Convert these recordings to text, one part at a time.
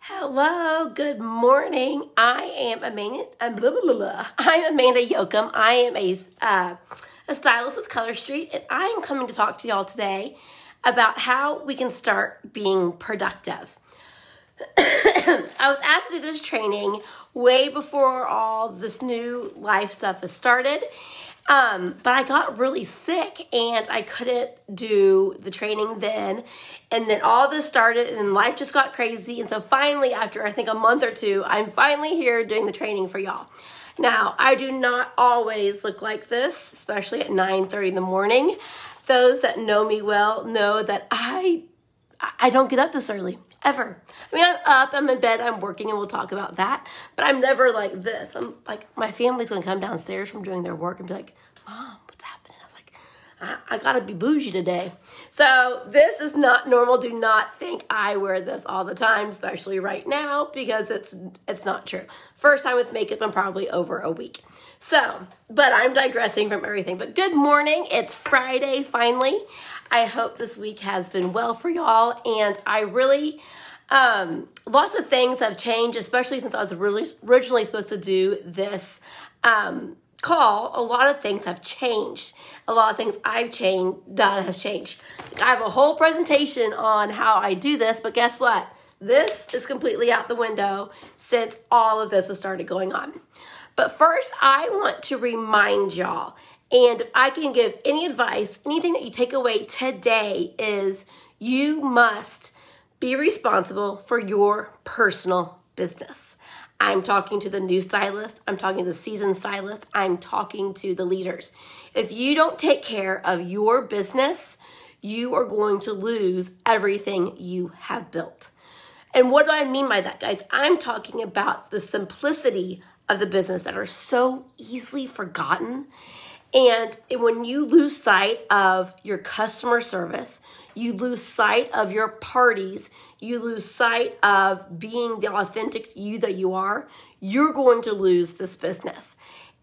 Hello, good morning. I am Amanda. I'm Amanda Yoakum. I am a stylist with Color Street, and I am coming to talk to y'all today about how we can start being productive. I was asked to do this training way before all this new life stuff has started. But I got really sick and I couldn't do the training then. And then all this started and life just got crazy. And so finally, after I think a month or two, I'm finally here doing the training for y'all. Now, I do not always look like this, especially at 9:30 in the morning. Those that know me well know that I don't get up this early, ever. I mean, I'm up, I'm in bed, I'm working, and we'll talk about that. But I'm never like this. I'm like, my family's going to come downstairs from doing their work and be like, Mom, what's happening? I was like, I got to be bougie today. So this is not normal. Do not think I wear this all the time, especially right now, because it's not true. First time with makeup, I'm probably over a week. So, but I'm digressing from everything. But good morning. It's Friday, finally. I hope this week has been well for y'all. And I really, lots of things have changed, especially since I was originally supposed to do this call. A lot of things have changed. A lot of things I've done has changed. I have a whole presentation on how I do this, but guess what? This is completely out the window since all of this has started going on. But first, I want to remind y'all, and if I can give any advice, anything that you take away today is you must be responsible for your personal business. I'm talking to the new stylist. I'm talking to the seasoned stylist. I'm talking to the leaders. If you don't take care of your business, you are going to lose everything you have built. And what do I mean by that, guys? I'm talking about the simplicity of the business that are so easily forgotten. And when you lose sight of your customer service, you lose sight of your parties, you lose sight of being the authentic you that you are, you're going to lose this business.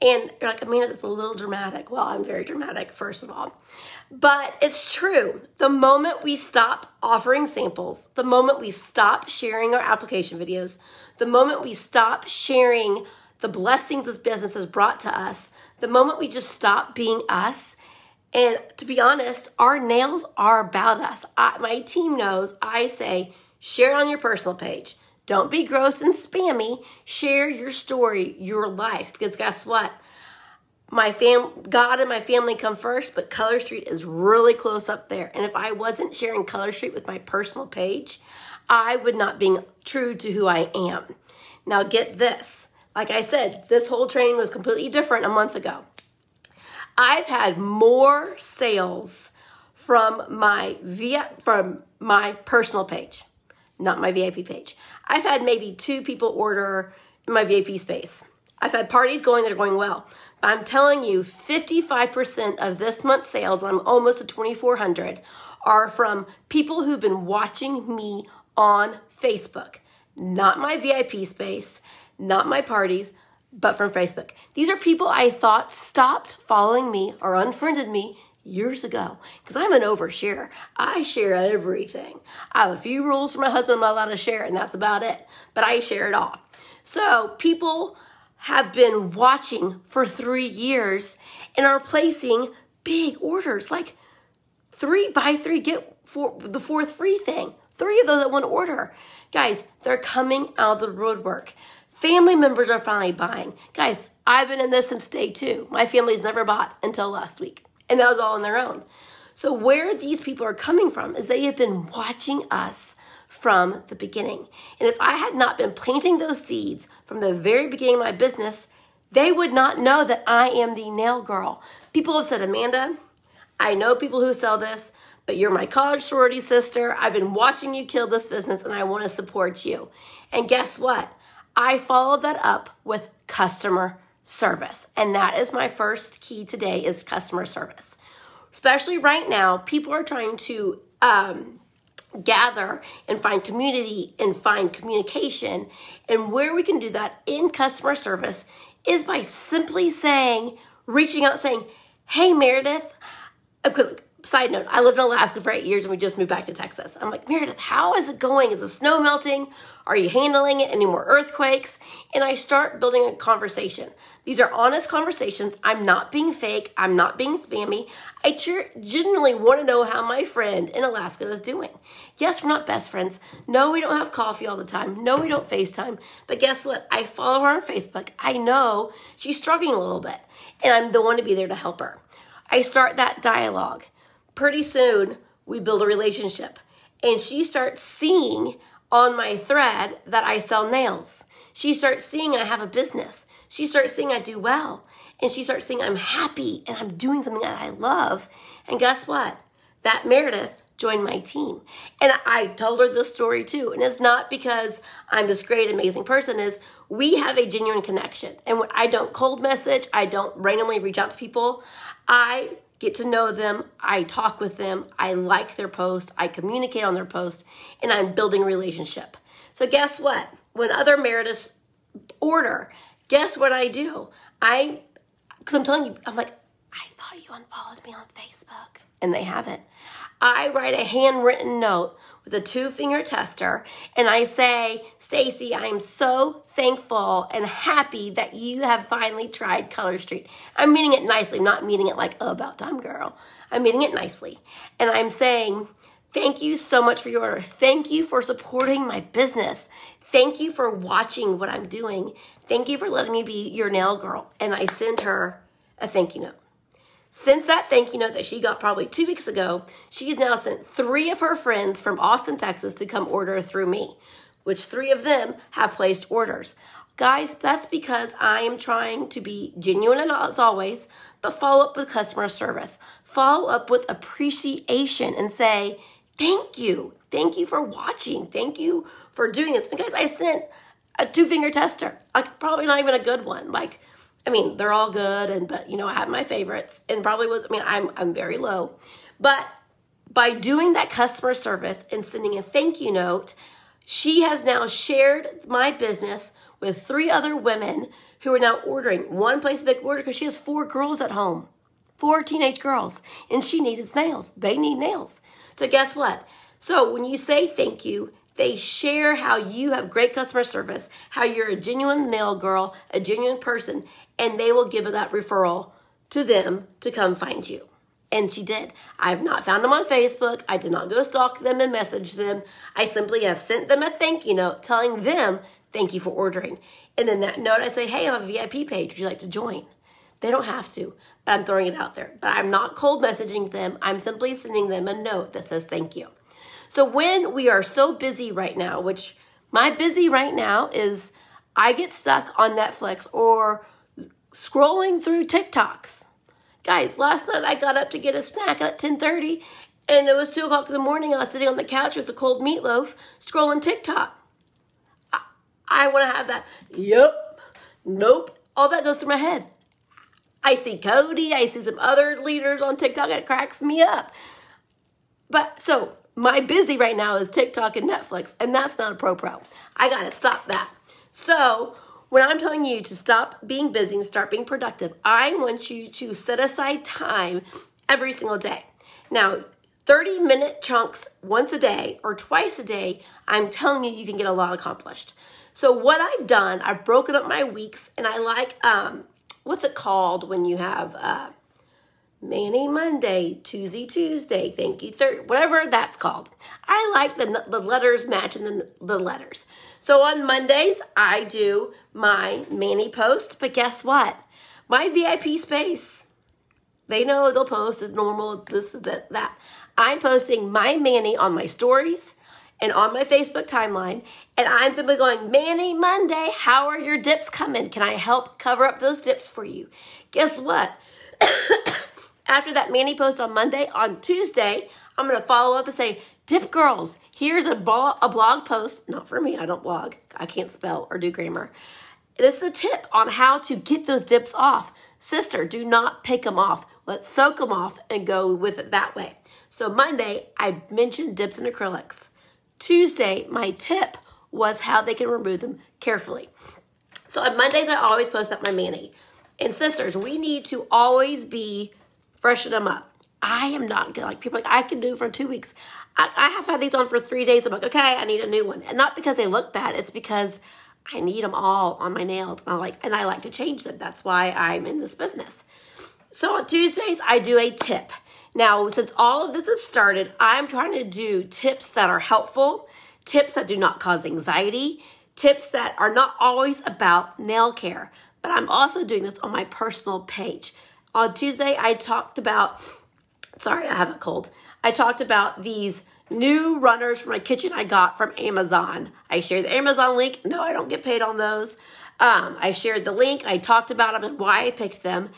And you're like, Amanda, that's a little dramatic. Well, I'm very dramatic, first of all. But it's true. The moment we stop offering samples, the moment we stop sharing our application videos, the moment we stop sharing the blessings this business has brought to us, the moment we just stop being us, and to be honest, our nails are about us. My team knows I say, share it on your personal page. Don't be gross and spammy. Share your story, your life, because guess what? God and my family come first, but Color Street is really close up there. And if I wasn't sharing Color Street with my personal page, I would not be true to who I am. Now get this. Like I said, this whole training was completely different a month ago. I've had more sales from my personal page, not my VIP page. I've had maybe 2 people order in my VIP space. I've had parties going that are going well. I'm telling you, 55% of this month's sales, I'm almost at 2,400, are from people who've been watching me on Facebook. Not my VIP space, not my parties, but from Facebook. These are people I thought stopped following me or unfriended me years ago because I'm an oversharer. I share everything. I have a few rules for my husband I'm not allowed to share, and that's about it. But I share it all. So people have been watching for 3 years and are placing big orders, like 3 buy 3 get the 4th free thing. 3 of those at one order. Guys, they're coming out of the woodwork. Family members are finally buying. Guys, I've been in this since day 2. My family's never bought until last week. And that was all on their own. So where these people are coming from is they have been watching us from the beginning. And if I had not been planting those seeds from the very beginning of my business, they would not know that I am the nail girl. People have said, Amanda, I know people who sell this, but you're my college sorority sister. I've been watching you kill this business and I want to support you. And guess what? I followed that up with customer service. And that is my first key today is customer service. Especially right now, people are trying to gather and find community and find communication. And where we can do that in customer service is by simply reaching out saying, hey, Meredith. Side note, I lived in Alaska for 8 years and we just moved back to Texas. I'm like, Meredith, how is it going? Is the snow melting? Are you handling it? Any more earthquakes? And I start building a conversation. These are honest conversations. I'm not being fake. I'm not being spammy. I genuinely want to know how my friend in Alaska is doing. Yes, we're not best friends. No, we don't have coffee all the time. No, we don't FaceTime. But guess what? I follow her on Facebook. I know she's struggling a little bit, and I'm the one to be there to help her. I start that dialogue. Pretty soon, we build a relationship, and she starts seeing on my thread that I sell nails. She starts seeing I have a business. She starts seeing I do well. And she starts seeing I'm happy and I'm doing something that I love. And guess what? That Meredith joined my team. And I told her this story too. And it's not because I'm this great, amazing person. Is we have a genuine connection. And when I don't cold message, I don't randomly reach out to people. I get to know them. I talk with them. I like their post. I communicate on their post. And I'm building a relationship. So guess what? When other Merediths order, guess what I do? Because I'm telling you, I'm like, I thought you unfollowed me on Facebook. And they haven't. I write a handwritten note with a 2-finger tester. And I say, Stacy, I am so thankful and happy that you have finally tried Color Street. I'm meaning it nicely. I'm not meaning it like, oh, about time, girl. I'm meaning it nicely. And I'm saying, thank you so much for your order. Thank you for supporting my business. Thank you for watching what I'm doing. Thank you for letting me be your nail girl. And I send her a thank you note. Since that thank you note that she got probably 2 weeks ago, she's now sent 3 of her friends from Austin, Texas to come order through me, which 3 of them have placed orders. Guys, that's because I am trying to be genuine as always, but follow up with customer service. Follow up with appreciation and say, thank you. Thank you for watching. Thank you for doing this. And guys, I sent a 2-finger tester. Like, probably not even a good one. Like, I mean, they're all good, but you know, I have my favorites, and probably was. I mean, I'm very low, but by doing that customer service and sending a thank you note, she has now shared my business with 3 other women who are now ordering. One placed a big order because she has 4 girls at home, 4 teenage girls, and she needed nails. They need nails. So guess what? So when you say thank you, they share how you have great customer service, how you're a genuine nail girl, a genuine person, and they will give that referral to them to come find you. And she did. I've not found them on Facebook. I did not go stalk them and message them. I simply have sent them a thank you note telling them thank you for ordering. And in that note, I say, hey, I have a VIP page. Would you like to join? They don't have to, but I'm throwing it out there. But I'm not cold messaging them. I'm simply sending them a note that says thank you. So when we are so busy right now, which my busy right now is I get stuck on Netflix or scrolling through TikToks. Guys, last night I got up to get a snack at 10:30 and it was 2 o'clock in the morning. I was sitting on the couch with a cold meatloaf scrolling TikTok. I want to have that. Yep. Nope. All that goes through my head. I see Cody. I see some other leaders on TikTok. It cracks me up. But so my busy right now is TikTok and Netflix, and that's not a pro. I got to stop that. So when I'm telling you to stop being busy and start being productive, I want you to set aside time every single day. Now, 30-minute chunks once a day or twice a day, I'm telling you, you can get a lot accomplished. So what I've done, I've broken up my weeks, and I like, what's it called when you have Manny Monday, Tuesday, thank you Thursday, whatever that's called. I like the letters matching the letters. So on Mondays, I do my Manny post, but guess what? My VIP space, they know they'll post as normal, this, that. I'm posting my Manny on my stories and on my Facebook timeline, and I'm simply going, Manny Monday, how are your dips coming? Can I help cover up those dips for you? Guess what? After that Manny post on Monday, on Tuesday, I'm going to follow up and say, Dip Girls, here's a blog post. Not for me, I don't blog. I can't spell or do grammar. This is a tip on how to get those dips off. Sister, do not pick them off. Let's soak them off and go with it that way. So Monday, I mentioned dips and acrylics. Tuesday, my tip was how they can remove them carefully. So on Mondays, I always post up my Manny. And sisters, we need to always be freshen them up. I am not good. Like people are like, I can do it for 2 weeks. I have had these on for 3 days. I'm like, okay, I need a new one. And not because they look bad. It's because I need them all on my nails. And I like to change them. That's why I'm in this business. So on Tuesdays, I do a tip. Now, since all of this has started, I'm trying to do tips that are helpful, tips that do not cause anxiety, tips that are not always about nail care. But I'm also doing this on my personal page. On Tuesday, I talked about, sorry, I have a cold. I talked about these new runners for my kitchen I got from Amazon. I shared the Amazon link. No, I don't get paid on those. I shared the link. I talked about them and why I picked them.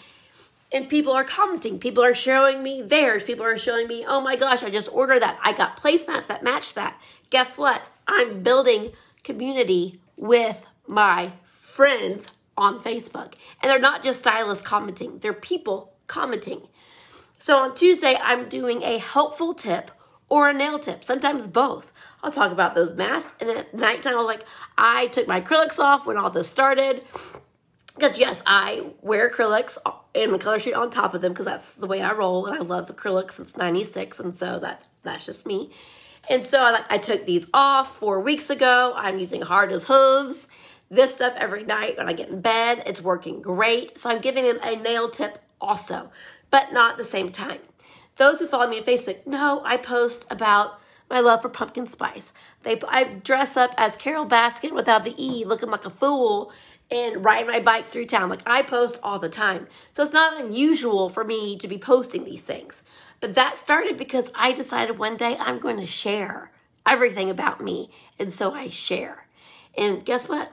And people are commenting. People are showing me theirs. People are showing me, oh my gosh, I just ordered that. I got placemats that match that. Guess what? I'm building community with my friends on Facebook. And they're not just stylists commenting. They're people commenting. So on Tuesday, I'm doing a helpful tip or a nail tip, sometimes both. I'll talk about those mats. And then at nighttime, I took my acrylics off when all this started. Because yes, I wear acrylics and my color sheet on top of them because that's the way I roll. And I love acrylics since 96. And so that's just me. And so I took these off 4 weeks ago. I'm using hard as hooves. This stuff every night when I get in bed. It's working great. So I'm giving them a nail tip also, but not at the same time. Those who follow me on Facebook know I post about my love for pumpkin spice. I dress up as Carol Baskin without the E, looking like a fool and riding my bike through town. Like I post all the time. So it's not unusual for me to be posting these things. But that started because I decided one day I'm going to share everything about me. And so I share. And guess what?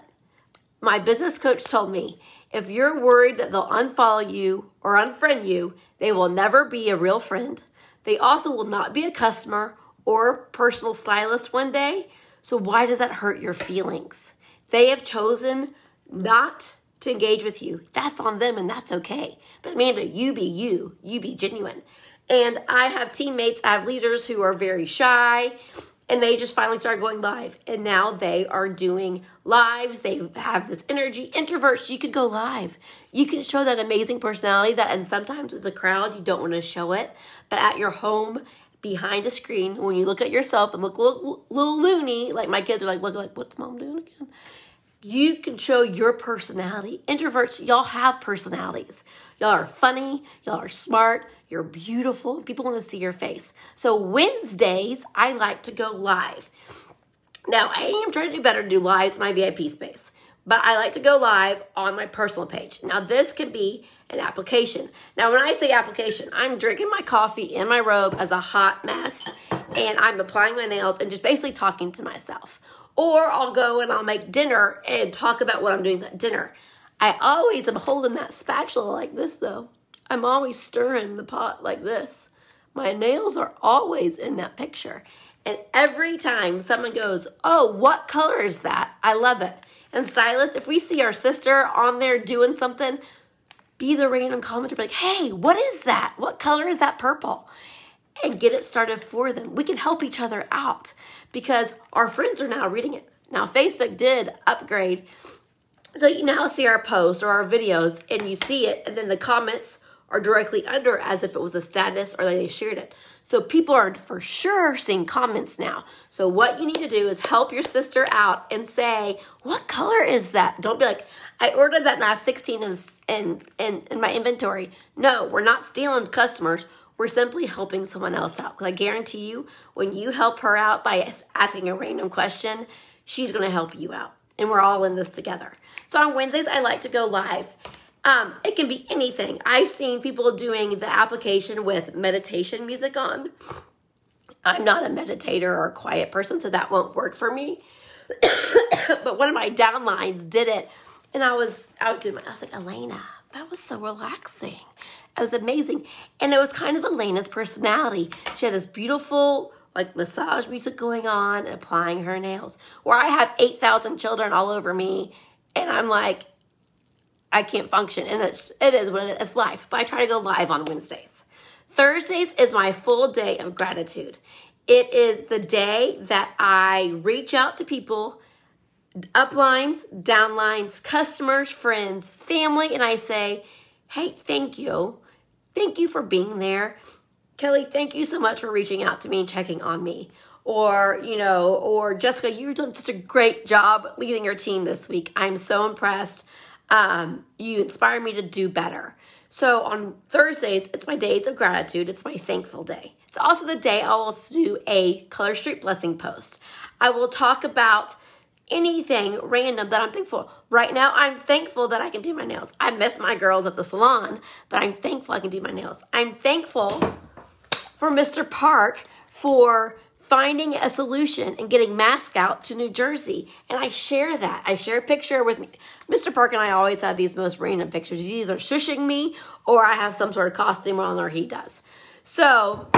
My business coach told me, if you're worried that they'll unfollow you or unfriend you, they will never be a real friend. They also will not be a customer or personal stylist one day. So why does that hurt your feelings? They have chosen not to engage with you. That's on them and that's okay. But Amanda, you be you. You be genuine. And I have teammates, I have leaders who are very shy. And they just finally started going live. And now they are doing lives. They have this energy. Introverts, you can go live. You can show that amazing personality and sometimes with the crowd, you don't want to show it. But at your home, behind a screen, when you look at yourself and look a little loony, like my kids are look, what's mom doing again? You can show your personality. Introverts, y'all have personalities. Y'all are funny. Y'all are smart. You're beautiful. People want to see your face. So Wednesdays, I like to go live. Now, I am trying to do better to do lives in my VIP space. But I like to go live on my personal page. Now, this can be an application. Now, when I say application, I'm drinking my coffee in my robe as a hot mess. And I'm applying my nails and just basically talking to myself. Or I'll go and I'll make dinner and talk about what I'm doing at dinner. I always am holding that spatula like this, though. I'm always stirring the pot like this. My nails are always in that picture. And every time someone goes, oh, what color is that? I love it. And stylists, if we see our sister on there doing something, be the random commenter, be like, hey, what is that? What color is that purple? And get it started for them. We can help each other out because our friends are now reading it. Now, Facebook did upgrade. So you now see our posts or our videos and you see it and then the comments are directly under as if it was a status or they shared it. So people are for sure seeing comments now. So what you need to do is help your sister out and say, what color is that? Don't be like, I ordered that and I have 16 in my inventory. No, we're not stealing customers. We're simply helping someone else out. Because I guarantee you, when you help her out by asking a random question, she's going to help you out. And we're all in this together. So on Wednesdays, I like to go live. It can be anything. I've seen people doing the application with meditation music on. I'm not a meditator or a quiet person, so that won't work for me. But one of my downlines did it. And I was like, Elena, that was so relaxing. It was amazing. And it was kind of Elena's personality. She had this beautiful, massage music going on and applying her nails. Where I have 8,000 children all over me. And I'm like, I can't function. And it is what it is. It's life. But I try to go live on Wednesdays. Thursdays is my full day of gratitude. It is the day that I reach out to people, uplines, downlines, customers, friends, family, and I say, hey, thank you. Thank you for being there. Kelly, thank you so much for reaching out to me and checking on me. Or, or Jessica, you're doing such a great job leading your team this week. I'm so impressed. You inspire me to do better. So on Thursdays, it's my days of gratitude. It's my thankful day. It's also the day I will do a Color Street Blessing post. I will talk about anything random that I'm thankful. Right now, I'm thankful that I can do my nails. I miss my girls at the salon, but I'm thankful I can do my nails. I'm thankful for Mr. Park for finding a solution and getting masks out to New Jersey. And I share that. I share a picture with me. Mr. Park and I always have these most random pictures. He's either shushing me or I have some sort of costume on or he does. So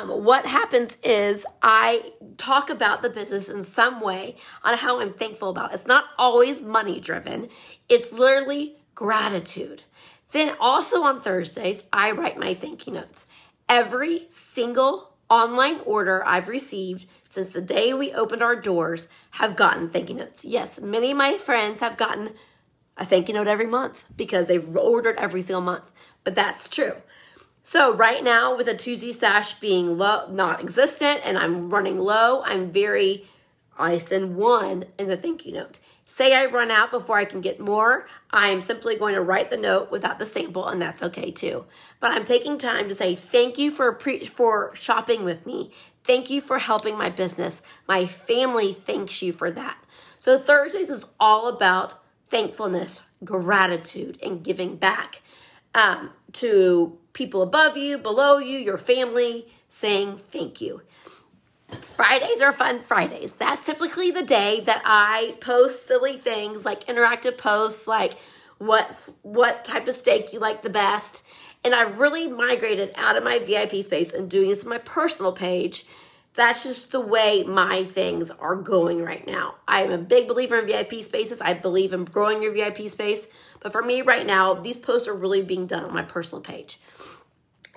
what happens is I talk about the business in some way on how I'm thankful about it. It's not always money driven. It's literally gratitude. Then also on Thursdays, I write my thank you notes. Every single online order I've received since the day we opened our doors have gotten thank you notes. Yes, many of my friends have gotten a thank you note every month because they've ordered every single month, but that's true. So right now with a Tuesday stash being low, non-existent, and I'm running low, I send one in the thank you note. Say I run out before I can get more, I'm simply going to write the note without the sample, and that's okay too. But I'm taking time to say thank you for shopping with me. Thank you for helping my business. My family thanks you for that. So Thursdays is all about thankfulness, gratitude, and giving back to people above you, below you, your family, saying thank you. Fridays are fun Fridays. That's typically the day that I post silly things like interactive posts like what type of steak you like the best. And I've really migrated out of my VIP space and doing this on my personal page. That's just the way my things are going right now. I am a big believer in VIP spaces. I believe in growing your VIP space. But for me right now, these posts are really being done on my personal page.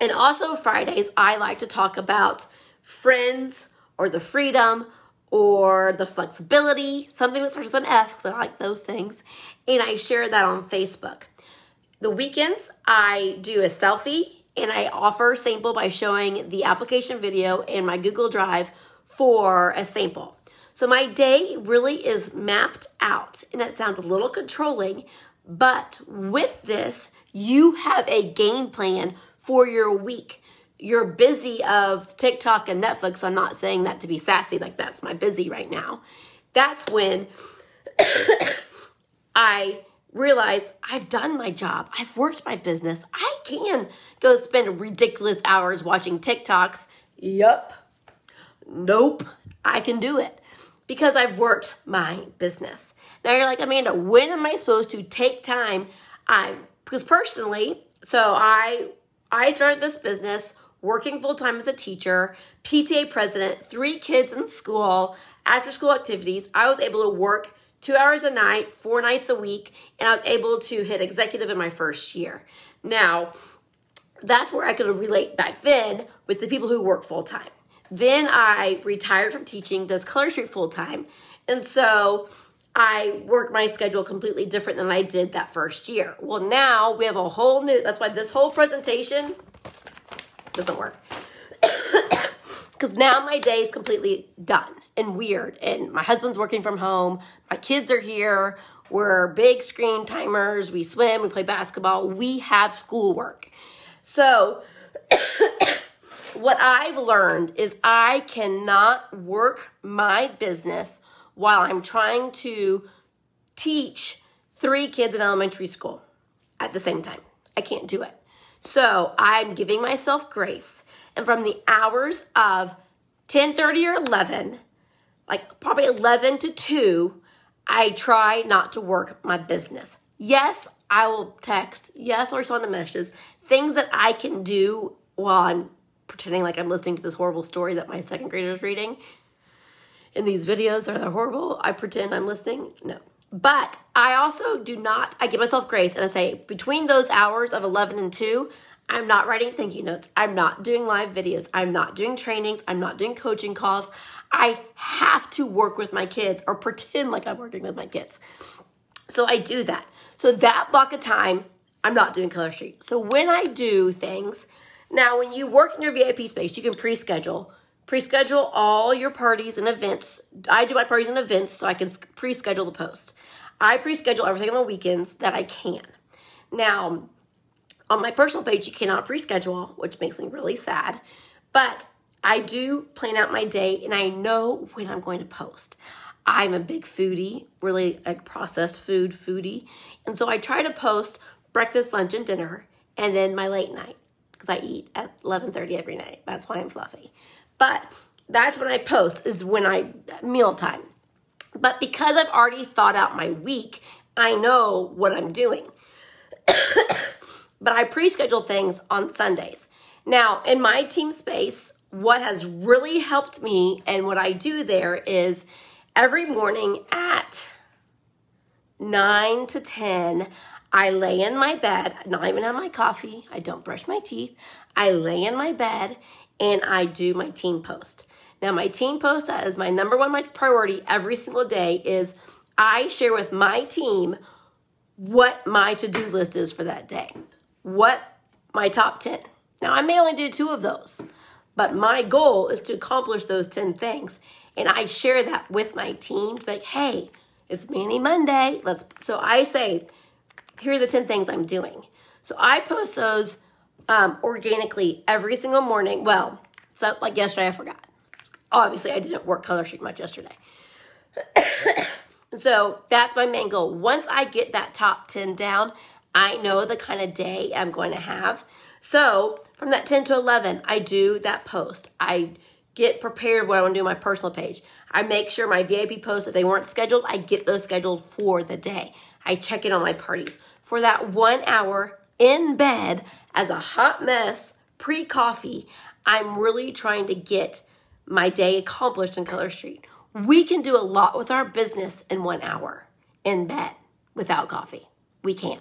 And also Fridays, I like to talk about friends or the freedom or the flexibility, something that starts with an F because I like those things. And I share that on Facebook. The weekends, I do a selfie and I offer a sample by showing the application video in my Google Drive for a sample. So my day really is mapped out, and that sounds a little controlling, but with this, you have a game plan for your week. You're busy of TikTok and Netflix. I'm not saying that to be sassy, like that's my busy right now. That's when I realize I've done my job. I've worked my business. I can go spend ridiculous hours watching TikToks. Yup. Nope. I can do it because I've worked my business. Now you're like, Amanda, when am I supposed to take time? Because personally, so I started this business working full-time as a teacher, PTA president, 3 kids in school, after-school activities. I was able to work 2 hours a night, 4 nights a week, and I was able to hit executive in my first year. Now, that's where I could relate back then with the people who work full-time. Then I retired from teaching, does Color Street full-time, and so I work my schedule completely different than I did that first year. Well, now we have a whole new, that's why this whole presentation doesn't work. Because now my day is completely done and weird. And my husband's working from home. My kids are here. We're big screen timers. We swim. We play basketball. We have schoolwork. So what I've learned is I cannot work my business while I'm trying to teach 3 kids in elementary school at the same time. I can't do it. So I'm giving myself grace. And from the hours of 10:30 or 11, like probably 11 to 2, I try not to work my business. Yes, I will text. Yes, I'll respond to messages. Things that I can do while I'm pretending like I'm listening to this horrible story that my 2nd grader is reading. And these videos are horrible. I pretend I'm listening. No. But I also do not, I give myself grace and I say between those hours of 11 and 2, I'm not writing thank you notes. I'm not doing live videos. I'm not doing trainings. I'm not doing coaching calls. I have to work with my kids or pretend like I'm working with my kids. So I do that. So that block of time, I'm not doing Color Street. So when I do things, Now, when you work in your VIP space, you can pre-schedule. Pre-schedule all your parties and events. I do my parties and events so I can pre-schedule the post. I pre-schedule everything on the weekends that I can. Now, on my personal page, you cannot pre-schedule, which makes me really sad. But I do plan out my day, and I know when I'm going to post. I'm a big foodie, really a processed food foodie. And so I try to post breakfast, lunch, and dinner, and then my late night, because I eat at 11:30 every night. That's why I'm fluffy. But that's when I post, is when mealtime. But because I've already thought out my week, I know what I'm doing. But I pre-schedule things on Sundays. Now, in my team space, what has really helped me and what I do there is every morning at 9 to 10, I lay in my bed, not even have my coffee, I don't brush my teeth, I lay in my bed and I do my team post. Now, my team post, that is my number one, my priority every single day, is I share with my team what my to-do list is for that day. What my top 10. Now, I may only do 2 of those, but my goal is to accomplish those 10 things. And I share that with my team to be like, hey, it's Manny Monday. So I say, here are the 10 things I'm doing. So I post those organically every single morning. Well, so like yesterday, I forgot. Obviously, I didn't work Color Street much yesterday. So that's my main goal. Once I get that top 10 down, I know the kind of day I'm going to have. So from that 10 to 11, I do that post. I get prepared what I want to do on my personal page. I make sure my VIP posts, if they weren't scheduled, I get those scheduled for the day. I check in on my parties. For that 1 hour in bed as a hot mess, pre-coffee, I'm really trying to get my day accomplished in Color Street. We can do a lot with our business in 1 hour in bed without coffee. We can.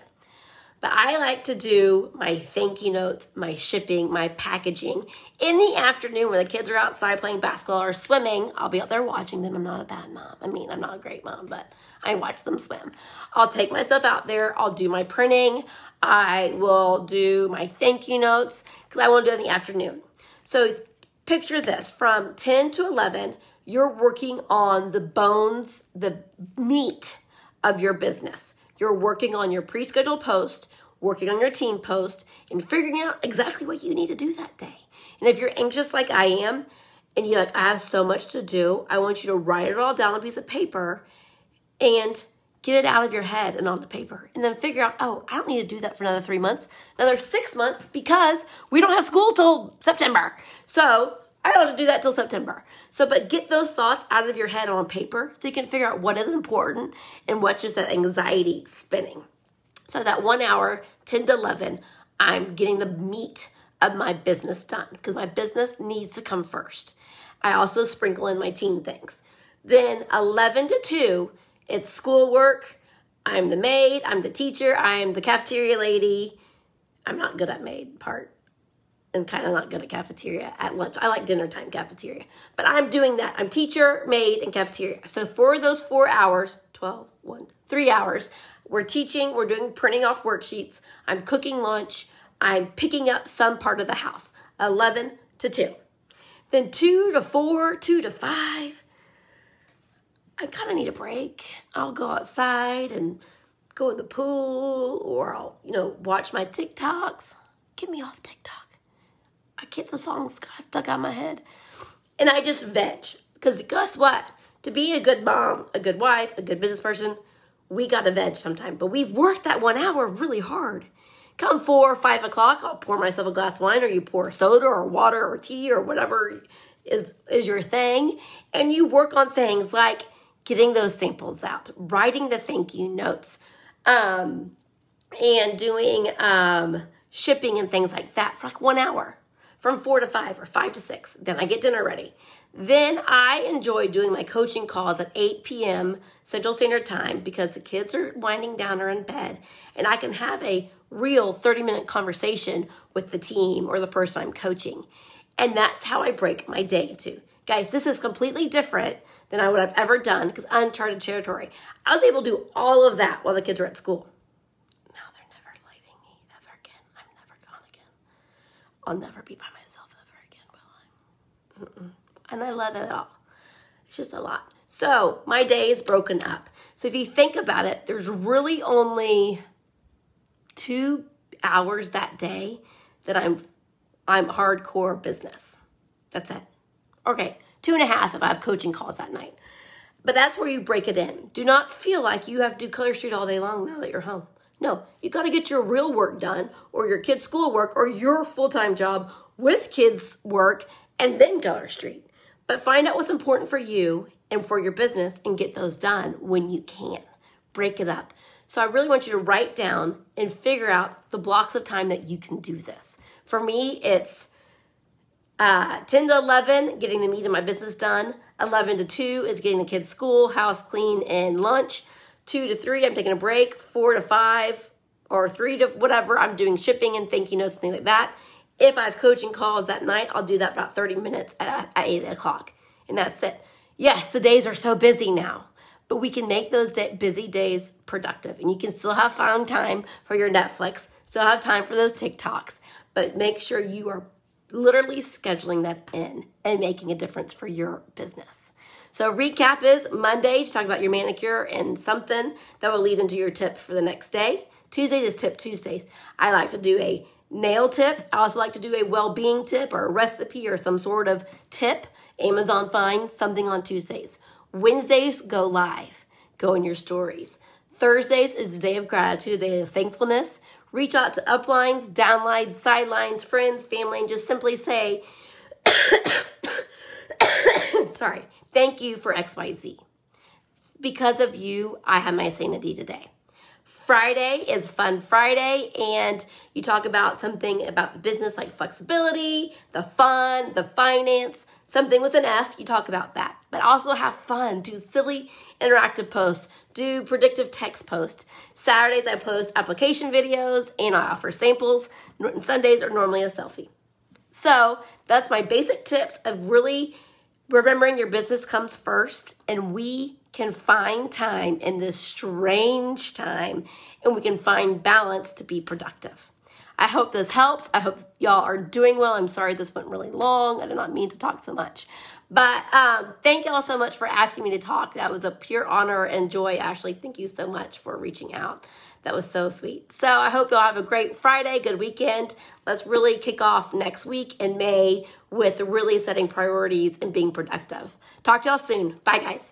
But I like to do my thank you notes, my shipping, my packaging in the afternoon when the kids are outside playing basketball or swimming. I'll be out there watching them. I'm not a bad mom. I mean, I'm not a great mom, but I watch them swim. I'll take myself out there. I'll do my printing. I will do my thank you notes because I want to do it in the afternoon. So picture this. From 10 to 11, you're working on the bones, the meat of your business. You're working on your pre-scheduled post, working on your team post, and figuring out exactly what you need to do that day. And if you're anxious like I am, and you're like, I have so much to do, I want you to write it all down on a piece of paper and get it out of your head and onto paper. And then figure out, oh, I don't need to do that for another 3 months, another 6 months, because we don't have school till September. So I don't have to do that till September. So, but get those thoughts out of your head on paper so you can figure out what is important and what's just that anxiety spinning. So that 1 hour, 10 to 11, I'm getting the meat of my business done because my business needs to come first. I also sprinkle in my team things. Then 11 to 2, it's schoolwork. I'm the maid, I'm the teacher, I'm the cafeteria lady. I'm not good at maid part. And kind of not good at cafeteria at lunch. I like dinner time cafeteria. But I'm doing that. I'm teacher, maid, and cafeteria. So for those 4 hours, 3 hours, we're teaching, we're doing printing off worksheets. I'm cooking lunch. I'm picking up some part of the house. 11 to 2. Then 2 to 4, 2 to 5. I kind of need a break. I'll go outside and go in the pool, or I'll, watch my TikToks. Get me off TikTok. I get the songs stuck out my head. And I just veg. Because guess what? To be a good mom, a good wife, a good business person, we got to veg sometime. But we've worked that 1 hour really hard. Come 4 or 5 o'clock, I'll pour myself a glass of wine, or you pour soda or water or tea or whatever is your thing. And you work on things like getting those samples out, writing the thank you notes, and doing shipping and things like that for like 1 hour. From 4 to 5 or 5 to 6. Then I get dinner ready. Then I enjoy doing my coaching calls at 8 p.m. Central Standard Time because the kids are winding down or in bed. And I can have a real 30-minute conversation with the team or the person I'm coaching. And that's how I break my day into. Guys, this is completely different than I would have ever done because uncharted territory. I was able to do all of that while the kids were at school. Now they're never leaving me ever again. I'm never gone again. I'll never be by myself ever again, will I? And I love it all. It's just a lot. So my day is broken up. So if you think about it, there's really only 2 hours that day that I'm hardcore business. That's it. Okay, 2.5 if I have coaching calls that night. But that's where you break it in. Do not feel like you have to do Color Street all day long now that you're home. No, you got to get your real work done, or your kids' school work, or your full-time job with kids' work, and then Color Street. But find out what's important for you and for your business and get those done when you can. Break it up. So I really want you to write down and figure out the blocks of time that you can do this. For me, it's 10 to 11, getting the meat of my business done. 11 to 2 is getting the kids' school, house clean, and lunch. 2 to 3, I'm taking a break. 4 to 5, or 3 to whatever, I'm doing shipping and thank you notes, things like that. If I have coaching calls that night, I'll do that about 30 minutes at 8 o'clock. And that's it. Yes, the days are so busy now, but we can make those busy days productive. And you can still have found time for your Netflix, still have time for those TikToks, but make sure you are literally scheduling that in and making a difference for your business. So recap is Monday, to talk about your manicure and something that will lead into your tip for the next day. Tuesdays is Tip Tuesdays. I like to do a nail tip. I also like to do a well-being tip or a recipe or some sort of tip. Amazon finds something on Tuesdays. Wednesdays, go live. Go in your stories. Thursdays is the day of gratitude, the day of thankfulness. Reach out to uplines, downlines, sidelines, friends, family, and just simply say, sorry, thank you for XYZ. Because of you, I have my sanity today. Friday is Fun Friday, and you talk about something about the business like flexibility, the fun, the finance, something with an F, you talk about that. But also have fun, do silly interactive posts, do predictive text posts. Saturdays I post application videos and I offer samples. Sundays are normally a selfie. So that's my basic tips of really remembering your business comes first, and we can find time in this strange time, and we can find balance to be productive. I hope this helps. I hope y'all are doing well. I'm sorry this went really long. I did not mean to talk so much. But thank y'all so much for asking me to talk. That was a pure honor and joy. Ashley, thank you so much for reaching out. That was so sweet. So I hope y'all have a great Friday, good weekend. Let's really kick off next week in May with really setting priorities and being productive. Talk to y'all soon. Bye, guys.